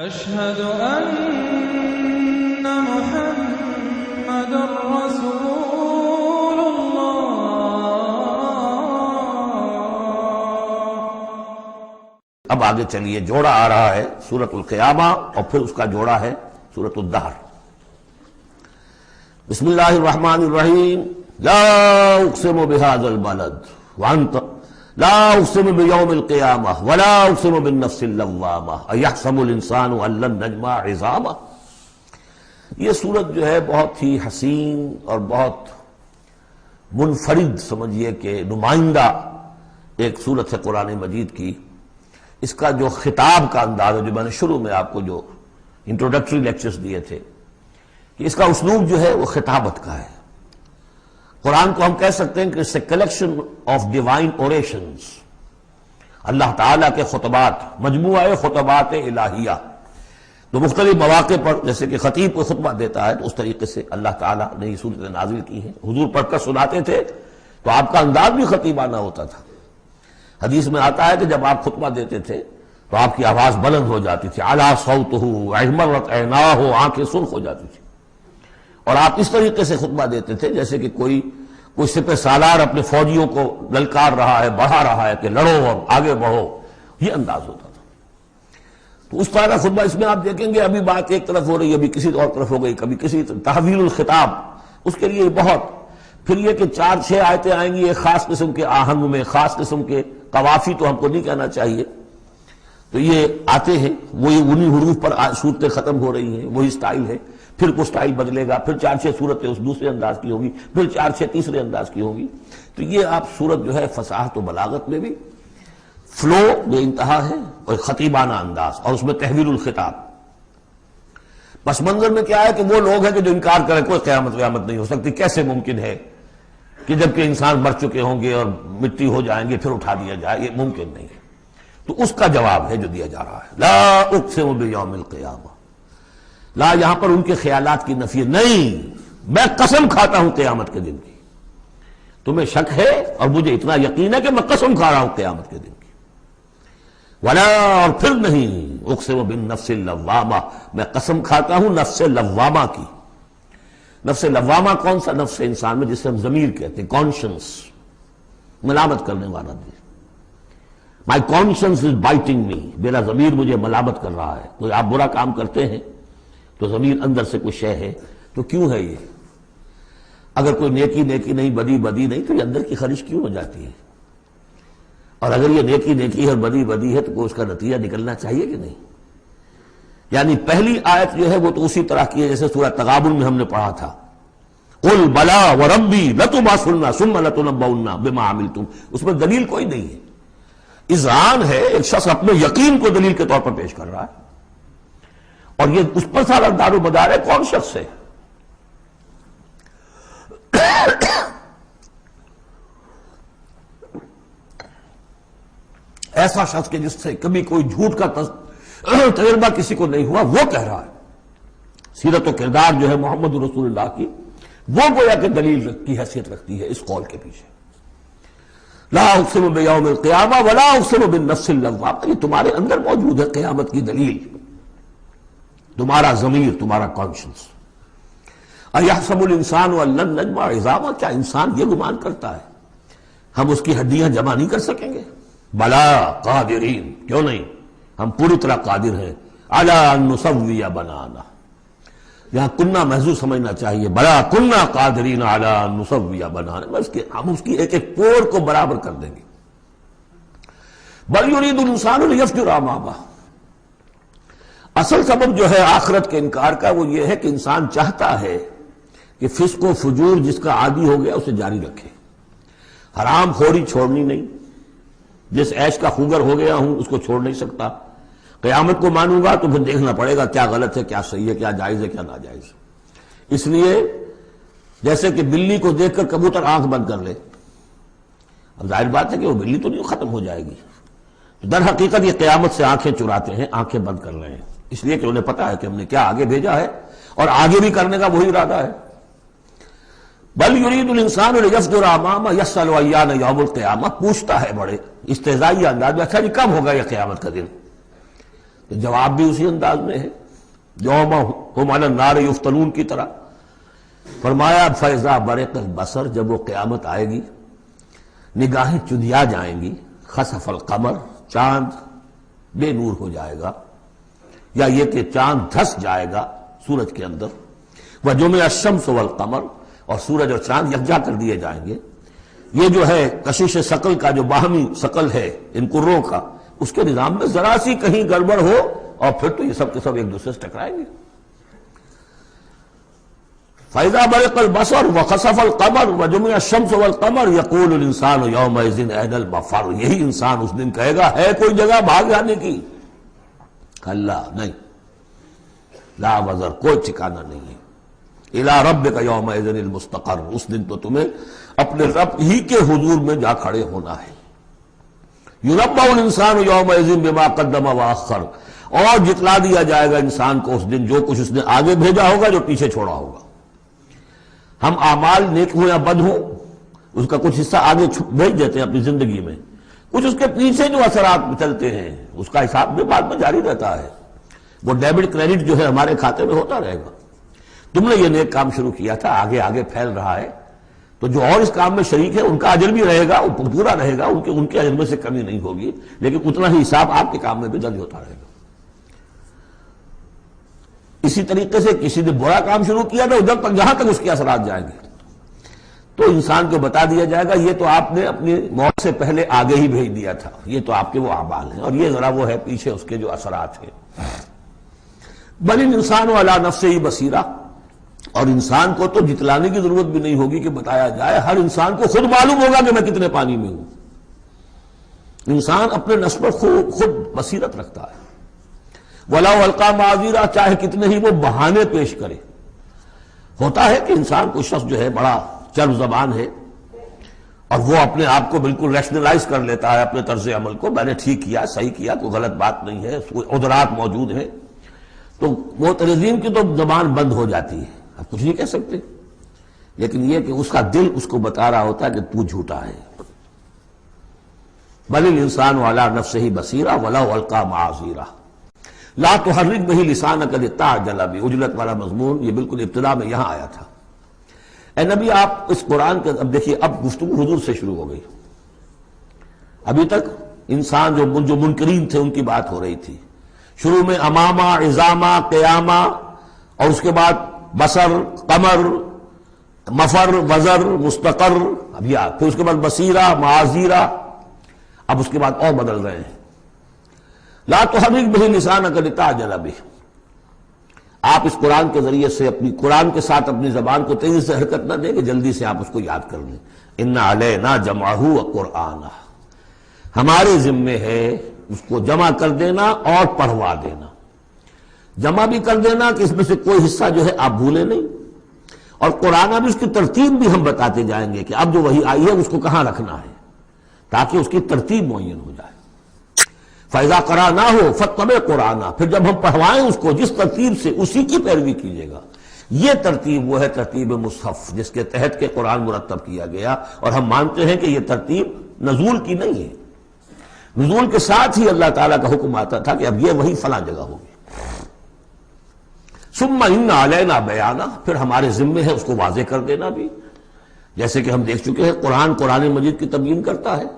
أشهد أن محمد رسول الله۔ اب آگے چلیے، جوڑا آ رہا ہے سورۃ القیامہ اور پھر اس کا جوڑا ہے سورۃ الدہر۔ بسم اللہ الرحمن الرحیم۔ لا اقسم بهذا البلد وانت لا اقسم بیوم القیامہ ولا اقسم بالنفس اللوامہ ایحسب الانسان ان لن نجمع عظامہ۔ یہ سورت جو ہے بہت ہی حسین اور بہت منفرد سمجھیے کہ نمائندہ ایک سورت ہے قرآن مجید کی۔ اس کا جو خطاب کا انداز ہے، جو میں نے شروع میں آپ کو جو انٹروڈکٹری لیکچرز دیے تھے، کہ اس کا اسلوب جو ہے وہ خطابت کا ہے۔ قرآن کو ہم کہہ سکتے ہیں کہ it's a collection of divine orations، اللہ تعالیٰ کے خطبات، مجموعہ خطبات الہیہ، تو مختلف مواقع پر جیسے کہ خطیب کو خطبہ دیتا ہے تو اس طریقے سے اللہ تعالیٰ نے یہ صورتیں نازل کی ہیں۔ حضور پڑھ کر سناتے تھے تو آپ کا انداز بھی خطیبانہ ہوتا تھا۔ حدیث میں آتا ہے کہ جب آپ خطبہ دیتے تھے تو آپ کی آواز بلند ہو جاتی تھی، اعلیٰ صوتہ احمرت عیناہ، آنکھیں سرخ ہو جاتی تھی، اور آپ اس طریقے سے خطبہ دیتے تھے جیسے کہ کوئی سپہ سالار اپنے فوجیوں کو للکار رہا ہے، بڑھا رہا ہے کہ لڑو اور آگے بڑھو، یہ انداز ہوتا تھا۔ تو اس طرح کا خطبہ اس میں آپ دیکھیں گے، ابھی بات ایک طرف ہو رہی ہے، ابھی کسی اور طرف ہو گئی، کبھی کسی طرف، تحویل الخطاب، اس کے لیے بہت، پھر یہ کہ 4-6 آیتیں آئیں گی ایک خاص قسم کے آہنگ میں، خاص قسم کے قوافی تو ہم کو نہیں کہنا چاہیے، تو یہ آتے ہیں، وہی انہی حروف پر صورتیں ختم ہو رہی ہیں، وہی سٹائل ہے، پھر کوئی سٹائل بدلے گا، پھر 4-6 صورتیں اس دوسرے انداز کی ہوگی، پھر 4-6 تیسرے انداز کی ہوگی۔ تو یہ آپ صورت جو ہے فصاحت و بلاغت میں بھی فلو بے انتہا ہے، اور خطیبانہ انداز، اور اس میں تحویل الخطاب۔ پس منظر میں کیا ہے کہ وہ لوگ ہیں کہ جو انکار کریں کوئی قیامت نہیں ہو سکتی، کیسے ممکن ہے کہ جبکہ انسان مر چکے ہوں گے اور مٹی ہو جائیں گے پھر اٹھا دیا جائے، یہ ممکن نہیں ہے۔ تو اس کا جواب ہے جو دیا جا رہا ہے، لا اقسم بیوم القیامہ۔ لا یہاں پر ان کے خیالات کی نفی نہیں، میں قسم کھاتا ہوں قیامت کے دن کی۔ تمہیں شک ہے اور مجھے اتنا یقین ہے کہ میں قسم کھا رہا ہوں قیامت کے دن کی۔ ولا، اور پھر نہیں، اقسم بالنفس اللوامہ، میں قسم کھاتا ہوں نفس لوامہ کی۔ نفس لوامہ کون سا نفس انسان میں جسے ہم ضمیر کہتے ہیں، کانشنس، ملامت کرنے والا بھی۔ My conscience is biting me، میرا ضمیر مجھے ملامت کر رہا ہے۔ کوئی آپ برا کام کرتے ہیں تو ضمیر اندر سے کوئی شے ہے، تو کیوں ہے یہ؟ اگر کوئی نیکی نہیں، بدی نہیں، تو یہ اندر کی خارش کیوں ہو جاتی ہے؟ اور اگر یہ نیکی ہے اور بدی ہے تو کوئی اس کا نتیجہ نکلنا چاہیے کہ نہیں؟ یعنی پہلی آیت جو ہے وہ تو اسی طرح کی ہے جیسے سورہ تغابن میں ہم نے پڑھا تھا، قل بلا وربی لتبعثن ثم لتنبؤن بما عملتم، اس میں دلیل کوئی نہیں ہے، اذعان ہے، ایک شخص اپنے یقین کو دلیل کے طور پر پیش کر رہا ہے، اور یہ اس پر سارا دار و مدار ہے کون شخص ہے؟ ایسا شخص کہ جس سے کبھی کوئی جھوٹ کا تجربہ کسی کو نہیں ہوا، وہ کہہ رہا ہے۔ سیرت و کردار جو ہے محمد رسول اللہ کی، وہ گویا کہ دلیل کی حیثیت رکھتی ہے اس قول کے پیچھے۔ لا اقسم بیوم القیامہ ولا اقسم بالنفس اللوامہ، یہ تمہارے اندر موجود ہے قیامت کی دلیل، تمہارا ضمیر، تمہارا کانشنس۔ ایحسب الانسان ان لن نجمع عظامہ، کیا انسان یہ گمان کرتا ہے ہم اس کی ہڈیاں جمع نہیں کر سکیں گے؟ بلا قادرین، کیوں نہیں، ہم پوری طرح قادر ہیں، علی ان نسوی بنانا، یہاں کنہ محذوف سمجھنا چاہیے، بلا کنہ قادرین علی ان نسوی بنانا، ہم اس کی ایک ایک پور کو برابر کر دیں گے۔ بل یرید الانسان لیفجر امامہ، اصل سبب جو ہے آخرت کے انکار کا وہ یہ ہے کہ انسان چاہتا ہے کہ فسق و فجور جس کا عادی ہو گیا اسے جاری رکھے، حرام خوری چھوڑنی نہیں، جس عیش کا خوگر ہو گیا ہوں اس کو چھوڑ نہیں سکتا، قیامت کو مانوں گا تو پھر دیکھنا پڑے گا کیا غلط ہے، کیا صحیح ہے، کیا جائز ہے، کیا ناجائز ہے۔ اس لیے جیسے کہ بلی کو دیکھ کر کبوتر آنکھ بند کر لے، اب ظاہر بات ہے کہ وہ بلی تو نہیں ختم ہو جائے گی، در حقیقت یہ قیامت سے آنکھیں چراتے ہیں، آنکھیں بند کر رہے ہیں، اس لیے کہ انہیں پتا ہے کہ ہم نے کیا آگے بھیجا ہے اور آگے بھی کرنے کا وہی ارادہ ہے۔ بل یرید الانسان لیفجر امامہ یسأل ایان یوم القیامہ، پوچھتا ہے بڑے استہزائی انداز میں، اچھا جی کب ہوگا یہ قیامت کا دن؟ تو جواب بھی اسی انداز میں ہے، یوم ہم علی النار یفتنون کی طرح۔ فرمایا فیضا برق البصر، جب وہ قیامت آئے گی نگاہیں چدیا جائیں گی، خسف القمر، چاند بے نور ہو جائے گا، یا یہ کہ چاند دھس جائے گا سورج کے اندر، وجمع الشمس والقمر، اور سورج اور چاند یکجا کر دیے جائیں گے۔ یہ جو ہے کشش ثقل کا جو باہمی ثقل ہے ان کروں کا، اس کے نظام میں ذرا سی کہیں گڑبڑ ہو اور پھر تو یہ سب کے سب ایک دوسرے سے ٹکرائیں گے۔ فَإِذَا بَرِقَ الْبَصَرُ وَخَسَفَ الْقَمَرُ وَجُمِعَ الشَّمْسُ وَالْقَمَرُ يَقُولُ الْإِنسَانُ يَوْمَئِذٍ أَيْنَ الْمَفَرُّ، یہی انسان اس دن کہے گا ہے کوئی جگہ بھاگ جانے کی؟ اللہ نہیں، لا وزر، کوئی ٹھکانہ نہیں ہے۔ اِلَىٰ رَبِّكَ يَوْمَئِذٍ الْمُسْتَقَرُّ، اس دن تو تمہیں اپنے رب ہی کے حضور میں جا کھڑے ہونا ہے۔ يُنَبَّأُ الْإِنسَانُ يَوْمَئِذٍ بِمَا قَدَّمَ وَأَخَّرَ، اور جتلا دیا جائے گا انسان کو اس دن جو کچھ اس نے آگے بھیجا ہوگا، جو پیچھے چھوڑا ہوگا۔ ہم اعمال نیک ہوں یا بد ہوں، اس کا کچھ حصہ آگے بھیج دیتے ہیں اپنی زندگی میں، کچھ اس کے پیچھے جو اثرات چلتے ہیں اس کا حساب بھی بعد میں جاری رہتا ہے۔ وہ ڈیبٹ کریڈٹ جو ہے ہمارے کھاتے میں ہوتا رہے گا۔ تم نے یہ نیک کام شروع کیا تھا، آگے آگے پھیل رہا ہے، تو جو اور اس کام میں شریک ہے ان کا اجر بھی رہے گا، پورا رہے گا، ان کے اجر میں سے کمی نہیں ہوگی، لیکن اتنا ہی حساب آپ کے کام میں بھی درج ہوتا رہے گا۔ اسی طریقے سے کسی نے برا کام شروع کیا تو جب تک جہاں تک اس کے اثرات جائیں گے تو انسان کو بتا دیا جائے گا یہ تو آپ نے اپنی موت سے پہلے آگے ہی بھیج دیا تھا، یہ تو آپ کے وہ اعمال ہیں، اور یہ ذرا وہ ہے پیچھے اس کے جو اثرات ہیں۔ بل الانسان علی نفسہ بصیرہ، اور انسان کو تو جتلانے کی ضرورت بھی نہیں ہوگی کہ بتایا جائے، ہر انسان کو خود معلوم ہوگا کہ میں کتنے پانی میں ہوں۔ انسان اپنے نفس پر خود بصیرت رکھتا ہے۔ وَلَوْ أَلْقَىٰ مَعَاذِيرًا، چاہے کتنے ہی وہ بہانے پیش کرے۔ ہوتا ہے کہ انسان کو شخص جو ہے بڑا چرب زبان ہے اور وہ اپنے آپ کو بالکل ریشنلائز کر لیتا ہے اپنے طرز عمل کو، میں نے ٹھیک کیا، صحیح کیا، کوئی غلط بات نہیں ہے، عذرات موجود ہیں، تو معترضین کی تو زبان بند ہو جاتی ہے، آپ کچھ نہیں کہہ سکتے، لیکن یہ کہ اس کا دل اس کو بتا رہا ہوتا ہے کہ تو جھوٹا ہے۔ بل الانسان علی نفسہ بصیرہ ولو القیٰ معاذیرہ لا تحرک بہ لسانک لتعجل بہ، عجلت والا مضمون یہ بالکل ابتدا میں یہاں آیا تھا۔ اے نبی آپ اس قرآن کے، اب دیکھیے اب گفتگو حضور سے شروع ہو گئی۔ ابھی تک انسان جو منکرین تھے ان کی بات ہو رہی تھی، شروع میں امامہ، عظامہ، قیامہ، اور اس کے بعد بصر، قمر، مفر، وزر، مستقر، اب یہ پھر اس کے بعد بصیرہ، معاذیرہ، اب اس کے بعد اور بدل رہے ہیں۔ لا تحرک بہ لسانک لتعجل بہ، آپ اس قرآن کے ذریعے سے قرآن کے ساتھ اپنی زبان کو تیزی سے حرکت نہ دیں کہ جلدی سے آپ اس کو یاد کر لیں۔ ان علینا جمعہ وقرآنہ، ہمارے ذمے ہے اس کو جمع کر دینا اور پڑھوا دینا۔ جمع بھی کر دینا کہ اس میں سے کوئی حصہ جو ہے آپ بھولیں نہیں، اور قرآن بھی اس کی ترتیب بھی ہم بتاتے جائیں گے کہ اب جو وحی آئی ہے اس کو کہاں رکھنا ہے، تاکہ اس کی ترتیب معین ہو جائے۔ فَإِذَا قَرَأْنَاهُ فَاتَّبِعْ قُرْآنَهُ، پھر جب ہم پڑھوائیں اس کو جس ترتیب سے، اسی کی پیروی کیجیے گا۔ یہ ترتیب وہ ہے ترتیب مصحف جس کے تحت کے قرآن مرتب کیا گیا، اور ہم مانتے ہیں کہ یہ ترتیب نزول کی نہیں ہے، نزول کے ساتھ ہی اللہ تعالیٰ کا حکم آتا تھا کہ اب یہ وہی فلاں جگہ ہوگی۔ ثُمَّ إِنَّ عَلَيْنَا بَيَانَهُ، پھر ہمارے ذمے ہے اس کو واضح کر دینا بھی، جیسے کہ ہم دیکھ چکے ہیں قرآن مجید کی تبیین کرتا ہے۔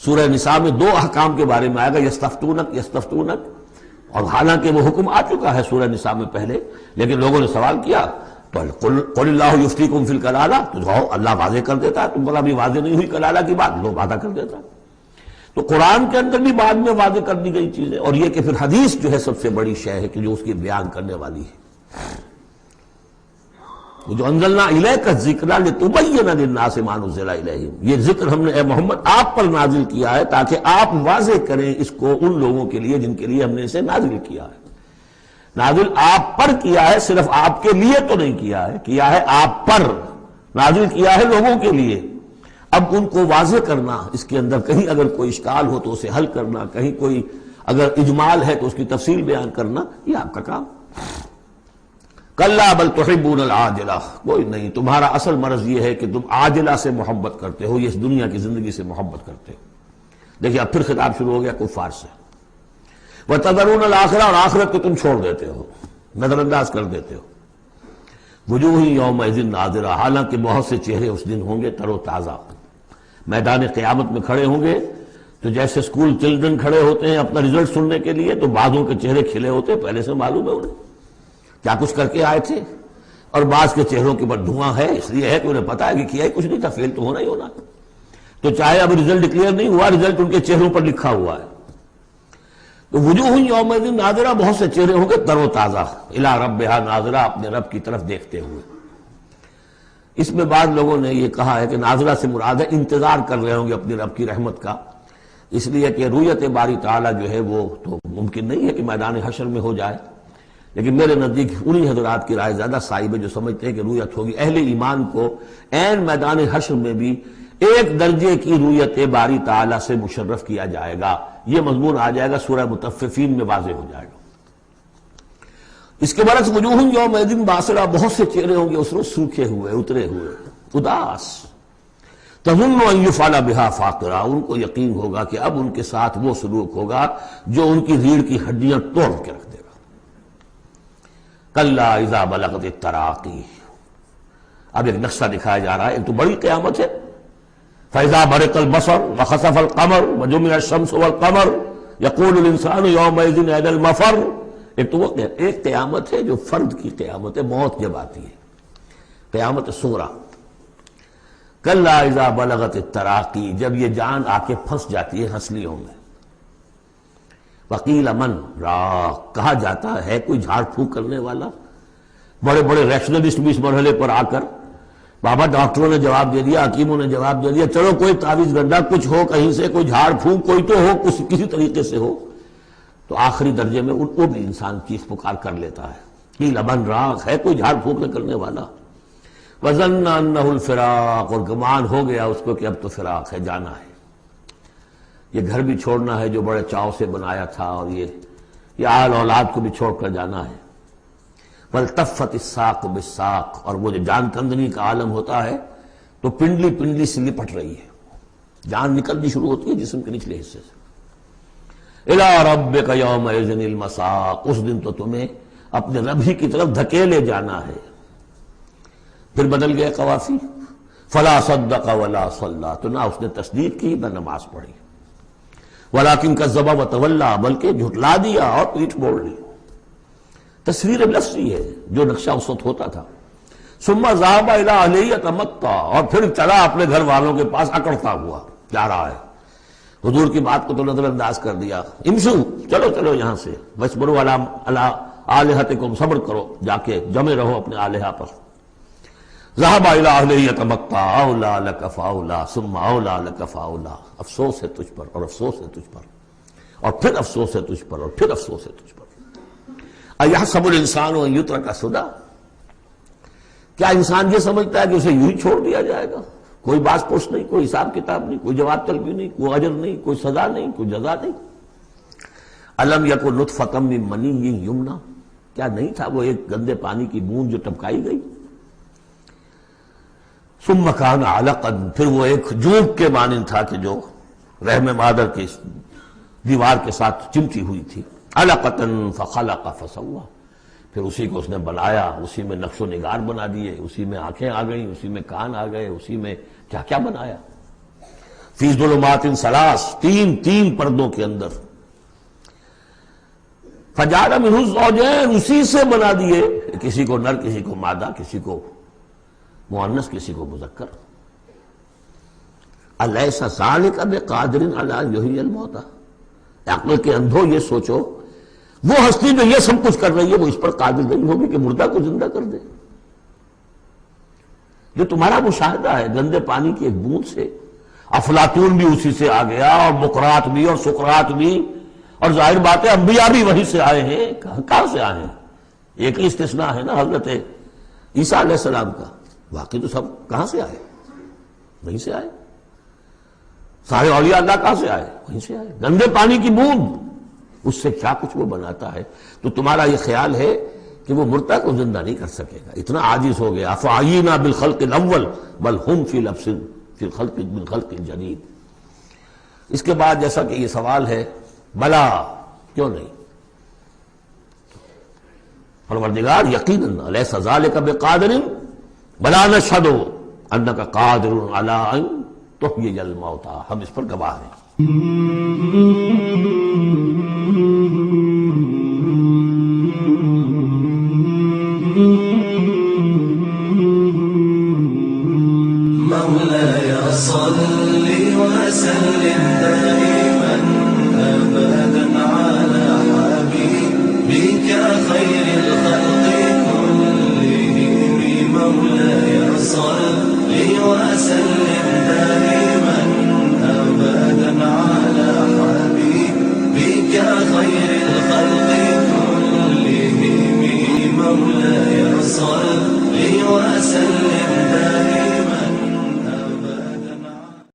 سورہ نساء میں دو احکام کے بارے میں آئے گا، یستفتونک، اور حالانکہ وہ حکم آ چکا ہے سورہ نساء میں پہلے، لیکن لوگوں نے سوال کیا تو قل اللہ یفتیکم فی الکلالہ، تو جاؤ اللہ واضح کر دیتا ہے، تم بلا بھی واضح نہیں ہوئی کلالہ کی بات، لوگ وعدہ کر دیتا ہے۔ تو قرآن کے اندر بھی بعد میں واضح کر دی گئی چیزیں، اور یہ کہ پھر حدیث جو ہے سب سے بڑی شے ہے کہ جو اس کی بیان کرنے والی ہے۔ جو انزلنا الیک الذکر لتبین للناس ما نزل الیہم، یہ ذکر ہم نے اے محمد آپ پر نازل کیا ہے تاکہ آپ واضح کریں اس کو ان لوگوں کے لیے جن کے لیے ہم نے اسے نازل کیا ہے۔ نازل آپ پر کیا ہے، صرف آپ کے لیے تو نہیں کیا ہے آپ پر، نازل کیا ہے لوگوں کے لیے۔ اب ان کو واضح کرنا، اس کے اندر کہیں اگر کوئی اشکال ہو تو اسے حل کرنا، کہیں کوئی اگر اجمال ہے تو اس کی تفصیل بیان کرنا، یہ آپ کا کام۔ کلا بل تحبون العاجلہ، کوئی نہیں، تمہارا اصل مرض یہ ہے کہ تم عاجلہ سے محبت کرتے ہو، یہ اس دنیا کی زندگی سے محبت کرتے ہو۔ دیکھیے اب پھر خطاب شروع ہو گیا کفار سے۔ وَتَذَرُونَ الْآخِرَةَ، اور آخرت کو تم چھوڑ دیتے ہو، نظر انداز کر دیتے ہو۔ وجوہ یومئذ ناظرہ، حالانکہ بہت سے چہرے اس دن ہوں گے تر و تازہ، میدان قیامت میں کھڑے ہوں گے تو جیسے اسکول چلڈرن کھڑے ہوتے ہیں اپنا رزلٹ سننے کے لیے، تو بعضوں کے چہرے کھلے ہوتے ہیں، پہلے سے معلوم ہے انہیں کیا کچھ کر کے آئے تھے، اور بعض کے چہروں کے اوپر دھواں ہے، اس لیے ہے کہ انہیں پتا ہے کہ کیا ہی کچھ نہیں تھا، فیل تو ہونا ہی ہونا، تو چاہے اب رزلٹ ڈکلیئر نہیں ہوا، رزلٹ ان کے چہروں پر لکھا ہوا ہے۔ تو وجوہ یومئذ ناظرہ، بہت سے چہرے ہوں گے تر و تازہ، الی ربہا ناظرہ، اپنے رب کی طرف دیکھتے ہوئے۔ اس میں بعض لوگوں نے یہ کہا ہے کہ ناظرہ سے مراد ہے انتظار کر رہے ہوں گے اپنی رب کی رحمت کا، اس لیے کہ رؤیت باری تعالیٰ جو ہے وہ تو ممکن نہیں ہے کہ میدان حشر میں ہو جائے، لیکن میرے نزدیک انہی حضرات کی رائے زیادہ صائب ہے جو سمجھتے ہیں کہ رؤیت ہوگی۔ اہل ایمان کو عین میدان حشر میں بھی ایک درجے کی رؤیت باری تعالیٰ سے مشرف کیا جائے گا، یہ مضمون آ جائے گا سورہ مطففین میں واضح ہو جائے گا۔ اس کے برعکس وجوہ یومئذ باسرہ، بہت سے چہرے ہوں گے اس روز سوکھے ہوئے، اترے ہوئے، اداس، تظن ان یفعل بہا فاقرہ، ان کو یقین ہوگا کہ اب ان کے ساتھ وہ سلوک ہوگا جو ان کی ریڑھ کی ہڈیاں توڑ کے رکھ دے گا۔ کلا اذا بلغت التراقی، اب ایک نقشہ دکھایا جا رہا ہے، ایک تو بڑی قیامت ہے، فاذا برق البصر وخسف القمر وجمع الشمس والقمر یقول الانسان یومئذ این المفر، ایک تو وہ ایک قیامت ہے جو فرد کی قیامت ہے، موت جب آتی ہے، قیامت صغریٰ۔ کلا اذا بلغت التراقی، جب یہ جان آ کے پھنس جاتی ہے ہنسلیوں میں، وقیل من راق، کہا جاتا ہے کوئی جھاڑ پھونک کرنے والا۔ بڑے بڑے ریشنلسٹ بھی اس مرحلے پر آ کر، بابا ڈاکٹروں نے جواب دے دیا، حکیموں نے جواب دے دیا، چلو کوئی تعویذ گنڈا کچھ ہو کہیں سے، کوئی جھاڑ پھونک کوئی تو ہو، کسی طریقے سے ہو، تو آخری درجے میں وہ بھی انسان چیخ پکار کر لیتا ہے، قیل من راق، ہے کوئی جھاڑ پھونک کرنے والا۔ وظن انہ الفراق، اور گمان ہو گیا اس کو کہ اب تو فراق ہے، جانا ہے، یہ گھر بھی چھوڑنا ہے جو بڑے چاؤ سے بنایا تھا، اور یہ آل اولاد کو بھی چھوڑ کر جانا ہے۔ والتفت الساق بالساق، اور وہ جو جان کندنی کا عالم ہوتا ہے تو پنڈلی پنڈلی سے لپٹ رہی ہے، جان نکلنی شروع ہوتی ہے جسم کے نچلے حصے سے۔ الی ربک یومئذ المساق، اس دن تو تمہیں اپنے رب ہی کی طرف دھکیلے جانا ہے۔ پھر بدل گئے قوافی، فلا صدق ولا صلی، تو نہ اس نے تصدیق کی نہ نماز پڑھی، ولیکن کذب وتولی، بلکہ جھٹلا دیا اور پیٹھ موڑ لی۔ تصویر لفظی ہے جو نقشہ اس وقت ہوتا تھا۔ ثم ذهب الى اهله يتمطى، اور پھر چلا اپنے گھر والوں کے پاس اکڑتا ہوا جا رہا ہے، حضور کی بات کو تو نظر انداز کر دیا، امشو، چلو چلو یہاں سے، واسبروا علی آلہتکم، صبر کرو، جا کے جمے رہو اپنے آلہہ پر۔ ذهب الى اهله يتمطى، اولا لك فاولا ثم اولا لك فاولا، افسوس ہے تجھ پر اور افسوس ہے تجھ پر اور پھر افسوس ہے تجھ پر اور پھر افسوس ہے تجھ پر۔ ایحسب الانسان ان یترک سدی، کیا انسان یہ سمجھتا ہے کہ اسے یوں ہی چھوڑ دیا جائے گا، کوئی باز پوچھ نہیں، کوئی حساب کتاب نہیں، کوئی جواب طلبی نہیں، کوئی اجر نہیں، کوئی سزا نہیں، کوئی جزا نہیں۔ الم یکن نطفۃ من منی یمنی، کیا نہیں تھا وہ ایک گندے پانی کی بوند جو ٹپکائی گئی، ثم کان علقا، پھر وہ ایک جوک کے مانند تھا کہ جو رحم مادر کی دیوار کے ساتھ چمٹی ہوئی تھی، علقۃ فخلق فسوی، پھر اسی کو اس نے بنایا، اسی میں نقش و نگار بنا دیے، اسی میں آنکھیں آ گئیں، اسی میں کان آ گئے، اسی میں کیا کیا بنایا، فی ظلمات ثلاث، تین پردوں کے اندر، فجعل منہ الزوجین، اسی سے بنا دیے، کسی کو نر، کسی کو مادہ، کسی کو مؤنث، کسی کو مذکر۔ الیس ذلک بقادر علی ان یحیی الموتى، عقل کے اندھو یہ سوچو، وہ ہستی جو یہ سب کچھ کر رہی ہے وہ اس پر قادر نہیں ہوگی کہ مردہ کو زندہ کر دے؟ جو تمہارا مشاہدہ ہے گندے پانی کی ایک بوند سے، افلاطون بھی اسی سے آ گیا، اور بقراط بھی، اور سقراط بھی، اور ظاہر بات ہے انبیاء بھی وہیں سے آئے ہیں، کہاں سے آئے ہیں؟ ایک ہی استثناء ہے نا حضرت عیسیٰ علیہ السلام کا، باقی تو سب کہاں سے آئے؟ وہیں سے آئے۔ سارے اولیاء اللہ کہاں سے آئے؟ وہیں سے آئے، گندے پانی کی بوند، اس سے کیا کچھ وہ بناتا ہے۔ تو تمہارا یہ خیال ہے کہ وہ مردہ کو زندہ نہیں کر سکے گا، اتنا عاجز ہو گیا۔ افعینا بالخلق الاول بل ہم فی لبس فی الخلق بالخلق الجدید۔ اس کے بعد جیسا کہ یہ سوال ہے، بلا کیوں نہیں، پروردگار یقیناً الیس ذالک بقادر بلا نشہد انک قادر علی ان تحیی الموتى، ہم اس پر گواہ ہیں۔